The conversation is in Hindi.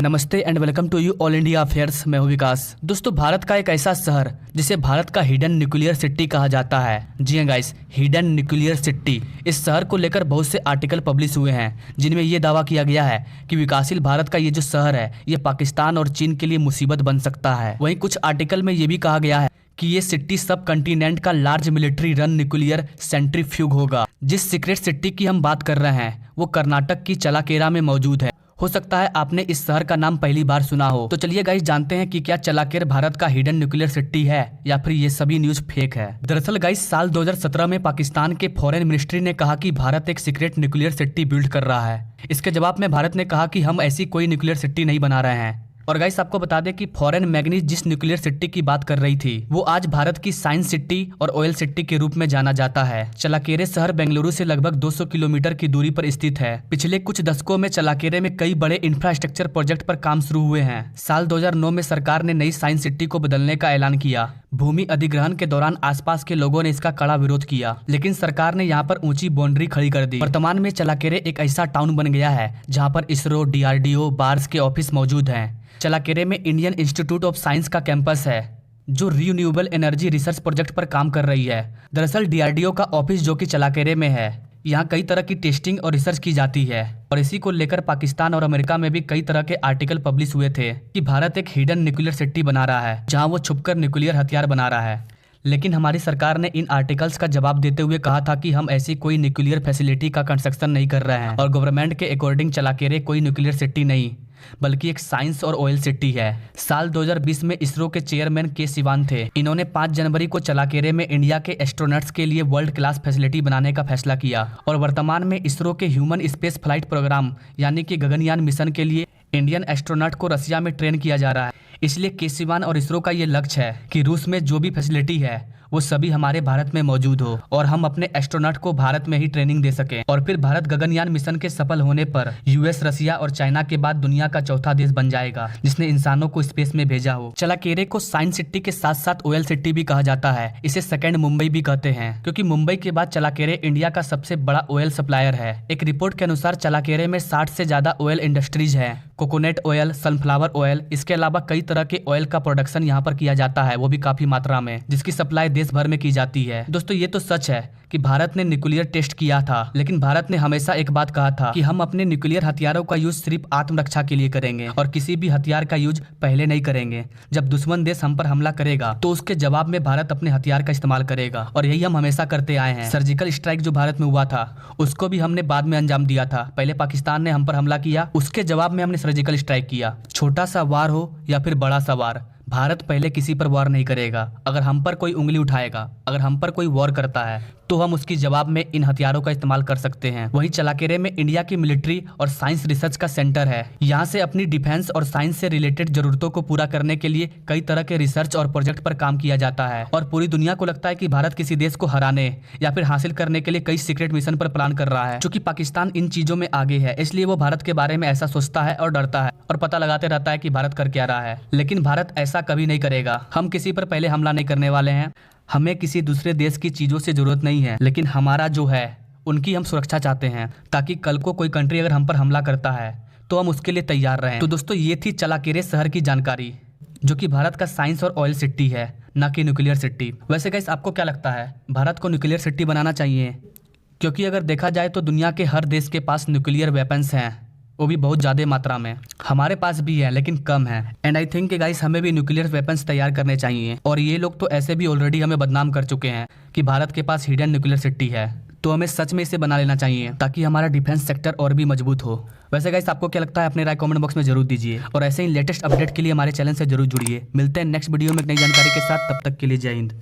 नमस्ते and welcome to you all India affairs. मैं हूं विकास। दोस्तों, भारत का एक ऐसा शहर जिसे भारत का हिडन न्यूक्लियर सिटी कहा जाता है। जी हां गाइस, हिडन न्यूक्लियर सिटी। इस शहर को लेकर बहुत से आर्टिकल पब्लिश हुए हैं जिनमें यह दावा किया गया है कि विकासशील भारत का ये जो शहर है ये पाकिस्तान और चीन के लिए मुसीबत बन सकता है। वहीं कुछ आर्टिकल में ये भी कहा गया है कि ये सिटी सब कंटिनेंट का large military run nuclear centrifuge होगा। जिस सीक्रेट सिटी की हम बात कर रहे हैं वो कर्नाटक की चलाकेरा में मौजूद है। हो सकता है आपने इस शहर का नाम पहली बार सुना हो। तो चलिए गाइस जानते हैं कि क्या चलाकेर भारत का हिडन न्यूक्लियर सिटी है या फिर ये सभी न्यूज फेक है। दरअसल गाइस साल 2017 में पाकिस्तान के फॉरेन मिनिस्ट्री ने कहा कि भारत एक सीक्रेट न्यूक्लियर सिटी बिल्ड कर रहा है। इसके जवाब में भारत ने कहा कि हम ऐसी कोई न्यूक्लियर सिटी नहीं बना रहे हैं। और गाइस आपको बता दें कि फॉरेन मैग्नीज जिस न्यूक्लियर सिटी की बात कर रही थी वो आज भारत की साइंस सिटी और ऑयल सिटी के रूप में जाना जाता है। चलाकेरे शहर बेंगलुरु से लगभग 200 किलोमीटर की दूरी पर स्थित है। पिछले कुछ दशकों में चलाकेरे में कई बड़े इंफ्रास्ट्रक्चर प्रोजेक्ट पर काम शुरू हुए हैं। साल 2009 में सरकार ने नई साइंस सिटी को बदलने का ऐलान किया। भूमि अधिग्रहण के दौरान आसपास के लोगों ने इसका कड़ा विरोध किया, लेकिन सरकार ने यहाँ पर ऊंची बाउंड्री खड़ी कर दी। वर्तमान में चलाकेरे एक ऐसा टाउन बन गया है जहाँ पर इसरो, DRDO, बार्स के ऑफिस मौजूद हैं। चलाकेरे में इंडियन इंस्टीट्यूट ऑफ साइंस का कैंपस है जो रिन्यूएबल एनर्जी रिसर्च प्रोजेक्ट पर काम कर रही है। दरअसल DRDO का ऑफिस जो कि चलाकेरे में है, यहाँ कई तरह की टेस्टिंग और रिसर्च की जाती है। और इसी को लेकर पाकिस्तान और अमेरिका में भी कई तरह के आर्टिकल पब्लिश हुए थे कि भारत एक हिडन न्यूक्लियर सिटी बना रहा है जहाँ वो छुपकर न्यूक्लियर हथियार बना रहा है। लेकिन हमारी सरकार ने इन आर्टिकल्स का जवाब देते हुए कहा था कि हम ऐसी कोई न्यूक्लियर फैसिलिटी का कंस्ट्रक्शन नहीं कर रहे हैं और गवर्नमेंट के अकॉर्डिंग चलाकेरे कोई न्यूक्लियर सिटी नहीं बल्कि एक साइंस और ऑयल सिटी है। साल 2020 में इसरो के चेयरमैन के सिवान थे। इन्होंने 5 जनवरी को चलाकेरे में इंडिया के एस्ट्रोनॉट्स के लिए वर्ल्ड क्लास फैसिलिटी बनाने का फैसला किया। और वर्तमान में इसरो के ह्यूमन स्पेस फ्लाइट प्रोग्राम यानी कि गगनयान मिशन के लिए इंडियन एस्ट्रोनॉट को रसिया में ट्रेन किया जा रहा है। इसलिए के सिवान और इसरो का ये लक्ष्य है कि रूस में जो भी फैसिलिटी है वो सभी हमारे भारत में मौजूद हो और हम अपने एस्ट्रोनॉट को भारत में ही ट्रेनिंग दे सकें। और फिर भारत गगनयान मिशन के सफल होने पर US, रसिया और चाइना के बाद दुनिया का चौथा देश बन जाएगा जिसने इंसानों को स्पेस में भेजा हो। चलाकेरे को साइंस सिटी के साथ साथ ऑयल सिटी भी कहा जाता है। इसे सेकंड मुंबई भी कहते हैं क्योंकि मुंबई के बाद चलाकेरे इंडिया का सबसे बड़ा ऑयल सप्लायर है। एक रिपोर्ट के अनुसार चलाकेरे में 60 से ज्यादा ऑयल इंडस्ट्रीज है। कोकोनट ऑयल, सनफ्लावर ऑयल, इसके अलावा कई तरह के ऑयल का प्रोडक्शन यहाँ पर किया जाता है, वो भी काफी मात्रा में, जिसकी सप्लाई देश भर में की जाती है। दोस्तों ये तो सच है कि भारत ने न्यूक्लियर टेस्ट किया था, लेकिन भारत ने हमेशा एक बात कहा था कि हम अपने न्यूक्लियर हथियारों का यूज सिर्फ आत्मरक्षा के लिए करेंगे और किसी भी हथियार का यूज पहले नहीं करेंगे। जब दुश्मन देश हम पर हमला करेगा तो उसके जवाब में भारत अपने हथियार का इस्तेमाल करेगा और यही हम हमेशा करते आए हैं। सर्जिकल स्ट्राइक जो भारत में हुआ था उसको भी हमने बाद में अंजाम दिया था। पहले पाकिस्तान ने हम पर हमला किया, उसके जवाब में हमने सर्जिकल स्ट्राइक किया। छोटा सा वार हो या फिर बड़ा सा वार, भारत पहले किसी पर वार नहीं करेगा। अगर हम पर कोई उंगली उठाएगा, अगर हम पर कोई वॉर करता है तो हम उसकी जवाब में इन हथियारों का इस्तेमाल कर सकते हैं। वहीं चलाकेरे में इंडिया की मिलिट्री और साइंस रिसर्च का सेंटर है। यहाँ से अपनी डिफेंस और साइंस से रिलेटेड जरूरतों को पूरा करने के लिए कई तरह के रिसर्च और प्रोजेक्ट पर काम किया जाता है। और पूरी दुनिया को लगता है कि भारत किसी देश को हराने या फिर हासिल करने के लिए कई सीक्रेट मिशन पर प्लान कर रहा है। चूंकि पाकिस्तान इन चीजों में आगे है इसलिए वो भारत के बारे में ऐसा सोचता है और डरता है और पता लगाते रहता है कि भारत कर क्या रहा है। लेकिन भारत ऐसा कभी नहीं करेगा। हम किसी पर पहले हमला नहीं करने वाले हैं। हमें किसी दूसरे देश की चीजों से जरूरत नहीं है, लेकिन हमारा जो है उनकी हम सुरक्षा चाहते हैं ताकि कल को कोई कंट्री अगर हम पर हमला करता है तो हम उसके लिए तैयार रहें। तो दोस्तों ये थी चलाकेरे शहर की जानकारी जो कि भारत का साइंस और ऑयल सिटी है, ना कि न्यूक्लियर सिटी। वैसे गाइस आपको क्या लगता है, भारत को न्यूक्लियर सिटी बनाना चाहिए? क्योंकि अगर देखा जाए तो दुनिया के हर देश के पास न्यूक्लियर वेपन्स हैं, वो भी बहुत ज़्यादा मात्रा में। हमारे पास भी है लेकिन कम है। एंड आई थिंक गाइस हमें भी न्यूक्लियर वेपन्स तैयार करने चाहिए। और ये लोग तो ऐसे भी ऑलरेडी हमें बदनाम कर चुके हैं कि भारत के पास हिडन न्यूक्लियर सिटी है, तो हमें सच में इसे बना लेना चाहिए ताकि हमारा डिफेंस सेक्टर और भी मजबूत हो। वैसे गाइस आपको क्या लगता है अपने राय कमेंट बॉक्स में जरूर दीजिए और ऐसे ही लेटेस्ट अपडेट के लिए हमारे चैनल से जरूर जुड़िए। मिलते हैं नेक्स्ट वीडियो में एक नई जानकारी के साथ, तब तक के लिए जय हिंद।